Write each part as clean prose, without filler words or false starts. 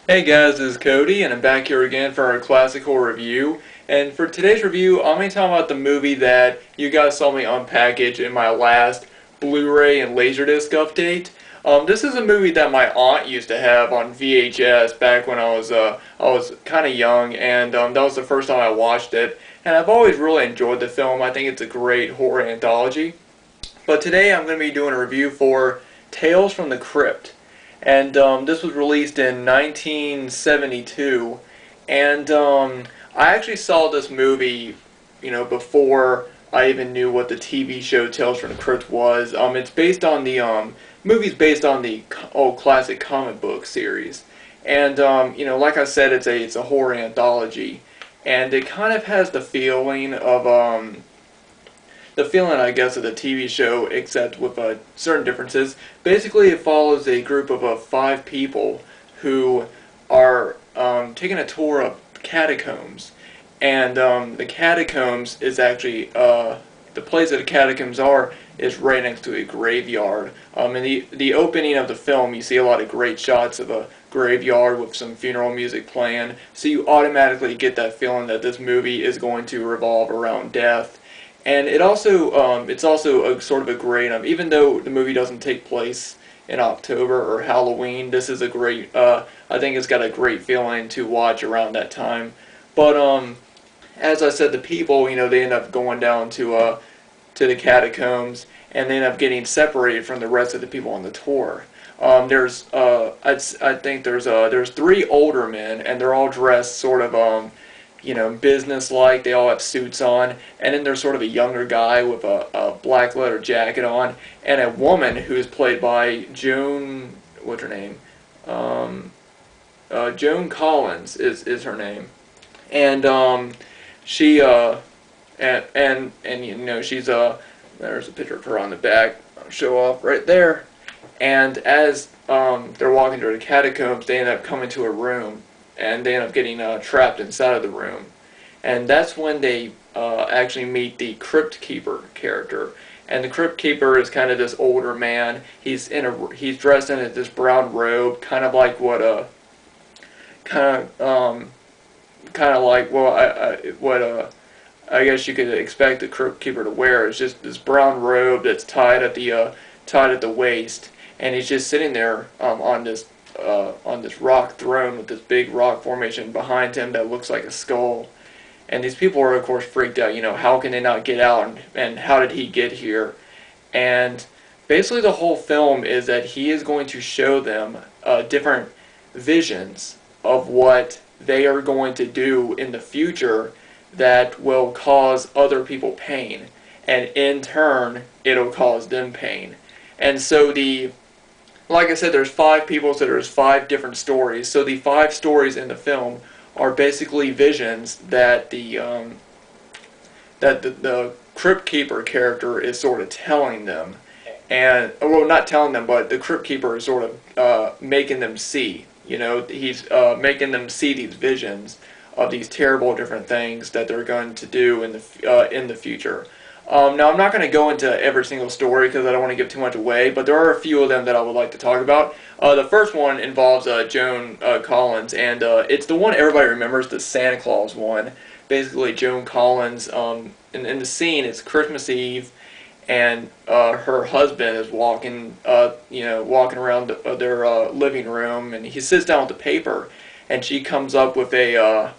Hey guys, this is Cody, and I'm back here again for our classical review. And for today's review, I'm going to talk about the movie that you guys saw me unpackage in my last Blu-ray and Laserdisc update. This is a movie that my aunt used to have on VHS back when I was kind of young, and that was the first time I watched it. And I've always really enjoyed the film. I think it's a great horror anthology. But today I'm going to be doing a review for Tales from the Crypt. And this was released in 1972. And I actually saw this movie, before I even knew what the TV show Tales from the Crypt was. It's based on the movie's based on the old classic comic book series. And like I said, it's a horror anthology, and it kind of has the feeling, I guess, of the TV show, except with certain differences. Basically, it follows a group of 5 people who are taking a tour of catacombs, and the catacombs is actually the place that the catacombs are is right next to a graveyard. In the opening of the film, you see a lot of great shots of a graveyard with some funeral music playing, so you automatically get that feeling that this movie is going to revolve around death. And it's also a sort of a great, even though the movie doesn't take place in October or Halloween, this is a great, I think it's got a great feeling to watch around that time. But, as I said, the people, they end up going down to the catacombs, and they end up getting separated from the rest of the people on the tour. I think there's 3 older men, and they're all dressed sort of, business-like. They all have suits on, and then there's sort of a younger guy with a black leather jacket on, and a woman who's played by Joan, what's her name? Joan Collins is her name, and she she's there's a picture of her on the back. I'll show off right there, and as they're walking through the catacombs, they end up coming to a room, and they end up getting trapped inside of the room. And that's when they actually meet the Crypt Keeper character. And the Crypt Keeper is kind of this older man. He's dressed in this brown robe, kind of like what kind of kind of like what I guess you could expect the Crypt Keeper to wear. It's just this brown robe that's tied at the waist, and he's just sitting there on this rock throne with this big rock formation behind him that looks like a skull. And these people are, of course, freaked out. How can they not get out, and how did he get here? And basically the whole film is that he is going to show them different visions of what they are going to do in the future that will cause other people pain. And in turn, it'll cause them pain. And so like I said, there's 5 people, so there's 5 different stories. So the 5 stories in the film are basically visions that the Crypt Keeper character is sort of telling them, and well, not telling them, but the Crypt Keeper is sort of making them see. He's making them see these visions of these terrible different things that they're going to do in the future. Now, I'm not going to go into every single story because I don't want to give too much away, but there are a few of them that I would like to talk about. The first one involves Joan Collins, and it's the one everybody remembers, the Santa Claus one. Basically, Joan Collins, in the scene, it's Christmas Eve, and her husband is walking around their living room, and he sits down with the paper, and she comes up with a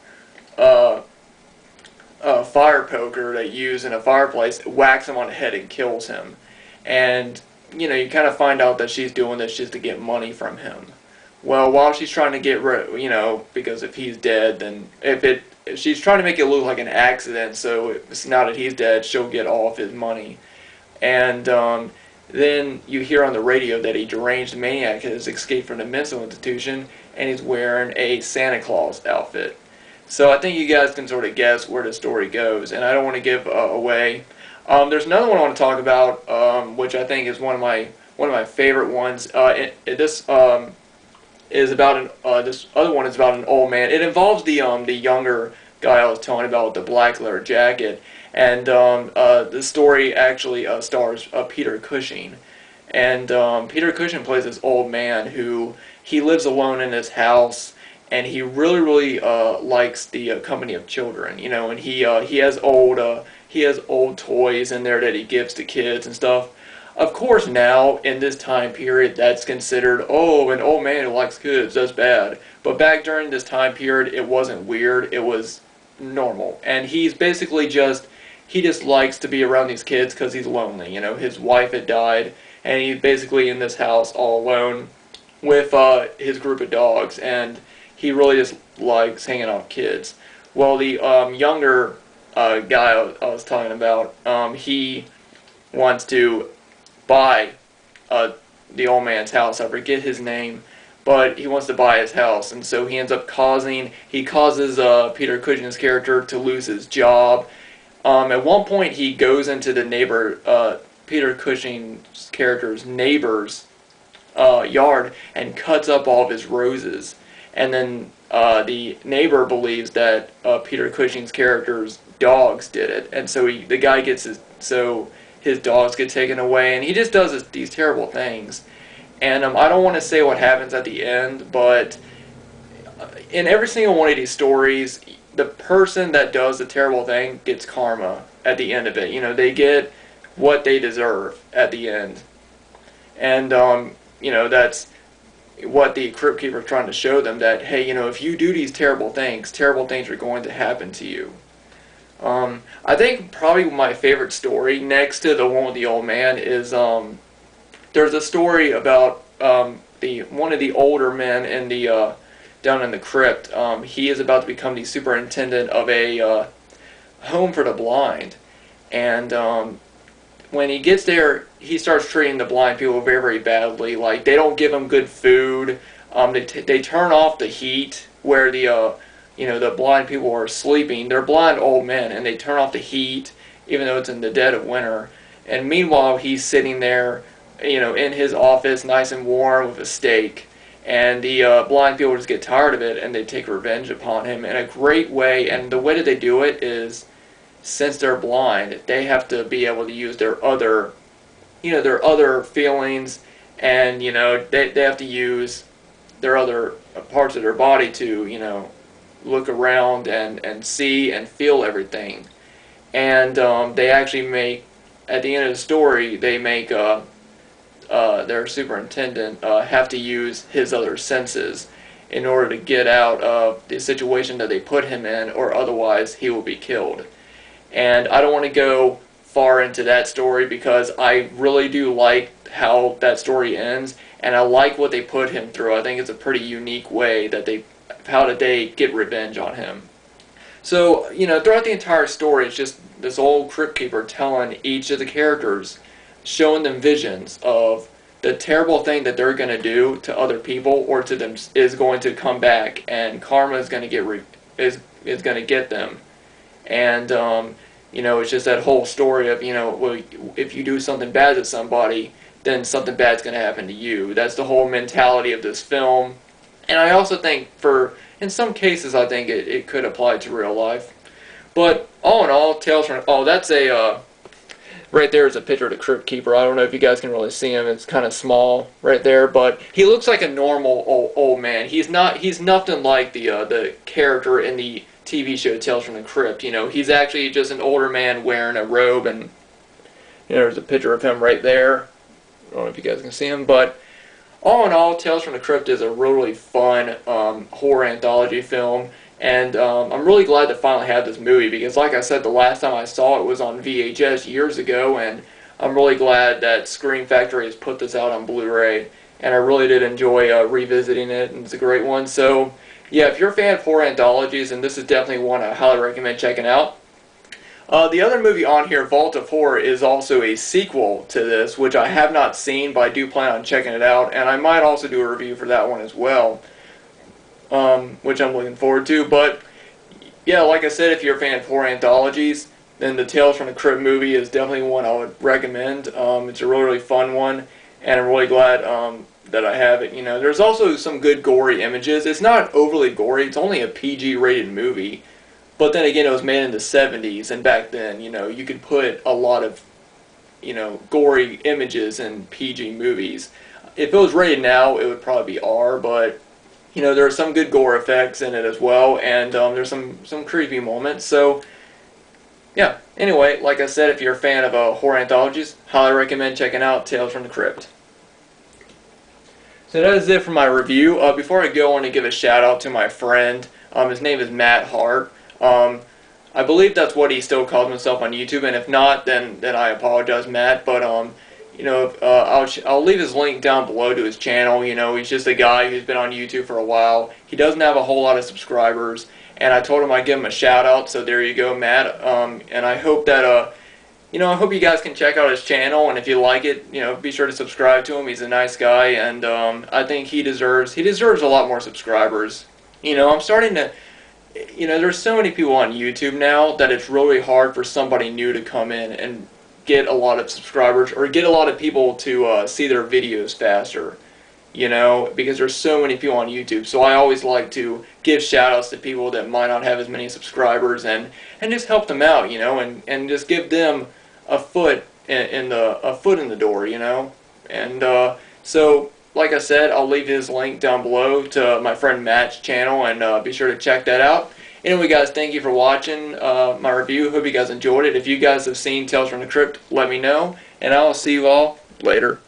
fire poker they use in a fireplace, whacks him on the head and kills him. And, you kind of find out that she's doing this just to get money from him. Well, while she's trying to get rid, because if he's dead, then if she's trying to make it look like an accident, so it's now that he's dead, she'll get all of his money. And then you hear on the radio that a deranged maniac has escaped from the mental institution, and he's wearing a Santa Claus outfit. So I think you guys can sort of guess where the story goes, and I don't want to give away. There's another one I want to talk about, which I think is one of my favorite ones. This is about this other one is about an old man. It involves the younger guy I was telling about with the black leather jacket, and the story actually stars Peter Cushing, and Peter Cushing plays this old man who he lives alone in his house, and he really likes the company of children, you know, and he has old toys in there that he gives to kids and stuff. Of course, now in this time period, that's considered, oh, an old man who likes kids, that's bad. But back during this time period, it wasn't weird. It was normal, and he's basically he just likes to be around these kids because he's lonely. You know, his wife had died, and he's basically in this house all alone with his group of dogs, and he really just likes hanging out with kids. Well, the younger guy I was talking about, he wants to buy the old man's house. I forget his name, but he wants to buy his house, and so he ends up causes Peter Cushing's character to lose his job. At one point, he goes into the Peter Cushing's character's neighbor's yard and cuts up all of his roses, and then the neighbor believes that Peter Cushing's character's dogs did it, and so the guy gets his dogs get taken away, and he just does these terrible things. And I don't want to say what happens at the end, but in every single one of these stories, the person that does the terrible thing gets karma at the end of it. You know, they get what they deserve at the end. And, you know, that's what the Crypt Keeper is trying to show them, that, hey, you know, if you do these terrible things are going to happen to you. I think probably my favorite story, next to the one with the old man, is there's a story about one of the older men in the down in the crypt. He is about to become the superintendent of a home for the blind, and when he gets there, he starts treating the blind people very badly. Like, they don't give him good food. They turn off the heat where the blind people are sleeping. They're blind old men, and they turn off the heat even though it's in the dead of winter. And meanwhile, he's sitting there, you know, in his office, nice and warm with a steak. And the blind people just get tired of it, and they take revenge upon him in a great way. And the way that they do it is, since they're blind, they have to be able to use their other feelings, and, you know, they have to use their other parts of their body to, you know, look around and see and feel everything. And they actually make, at the end of the story, they make their superintendent have to use his other senses in order to get out of the situation that they put him in, or otherwise he will be killed. And I don't want to go far into that story because I really do like how that story ends, and I like what they put him through. I think it's a pretty unique way that how did they get revenge on him. So, you know, throughout the entire story, it's just this old Crypt Keeper telling each of the characters, showing them visions of the terrible thing that they're going to do to other people or to them is going to come back, and karma is going to is going to get them. And you know, it's just that whole story of, you know, well, if you do something bad to somebody, then something bad's going to happen to you. That's the whole mentality of this film. And I also think in some cases, I think it could apply to real life. But all in all, Tales from... Oh, that's right there is a picture of the Crypt Keeper. I don't know if you guys can really see him. It's kind of small right there, but he looks like a normal old man. He's nothing like the character in the TV show Tales from the Crypt. You know, he's actually just an older man wearing a robe, and, you know, there's a picture of him right there. I don't know if you guys can see him, but all in all, Tales from the Crypt is a really fun horror anthology film, and I'm really glad to finally have this movie, because like I said, the last time I saw it was on VHS years ago, and I'm really glad that Scream Factory has put this out on Blu-ray, and I really did enjoy revisiting it, and it's a great one. So yeah, if you're a fan of horror anthologies, and this is definitely one I highly recommend checking out. The other movie on here, Vault of Horror, is also a sequel to this, which I have not seen, but I do plan on checking it out, and I might also do a review for that one as well, which I'm looking forward to. But yeah, like I said, if you're a fan of horror anthologies, then the Tales from the Crypt movie is definitely one I would recommend. It's a really fun one, and I'm really glad that I have it. You know, there's also some good gory images. It's not overly gory. It's only a PG-rated movie. But then again, it was made in the 70s, and back then, you know, you could put a lot of, you know, gory images in PG movies. If it was rated now, it would probably be R, but you know, there are some good gore effects in it as well, and there's some creepy moments. So yeah. Anyway, like I said, if you're a fan of horror anthologies, highly recommend checking out Tales from the Crypt. So that is it for my review. Before I go, I want to give a shout out to my friend. His name is Matt Hart. I believe that's what he still calls himself on YouTube, and if not, then I apologize, Matt. But you know, I'll leave his link down below to his channel. You know, he's just a guy who's been on YouTube for a while. He doesn't have a whole lot of subscribers, and I told him I'd give him a shout out. So there you go, Matt. And I hope that you know, I hope you guys can check out his channel, and if you like it, you know, be sure to subscribe to him. He's a nice guy, and I think he deserves a lot more subscribers. You know, I'm starting to, you know, there's so many people on YouTube now that it's really hard for somebody new to come in and get a lot of subscribers or get a lot of people to see their videos faster. You know, because there's so many people on YouTube. So I always like to give shout outs to people that might not have as many subscribers and just help them out, you know, and just give them a foot in the door, you know. And so like I said, I'll leave his link down below to my friend Matt's channel, and be sure to check that out. Anyway, guys, thank you for watching my review. Hope you guys enjoyed it. If you guys have seen Tales from the Crypt, let me know, and I'll see you all later.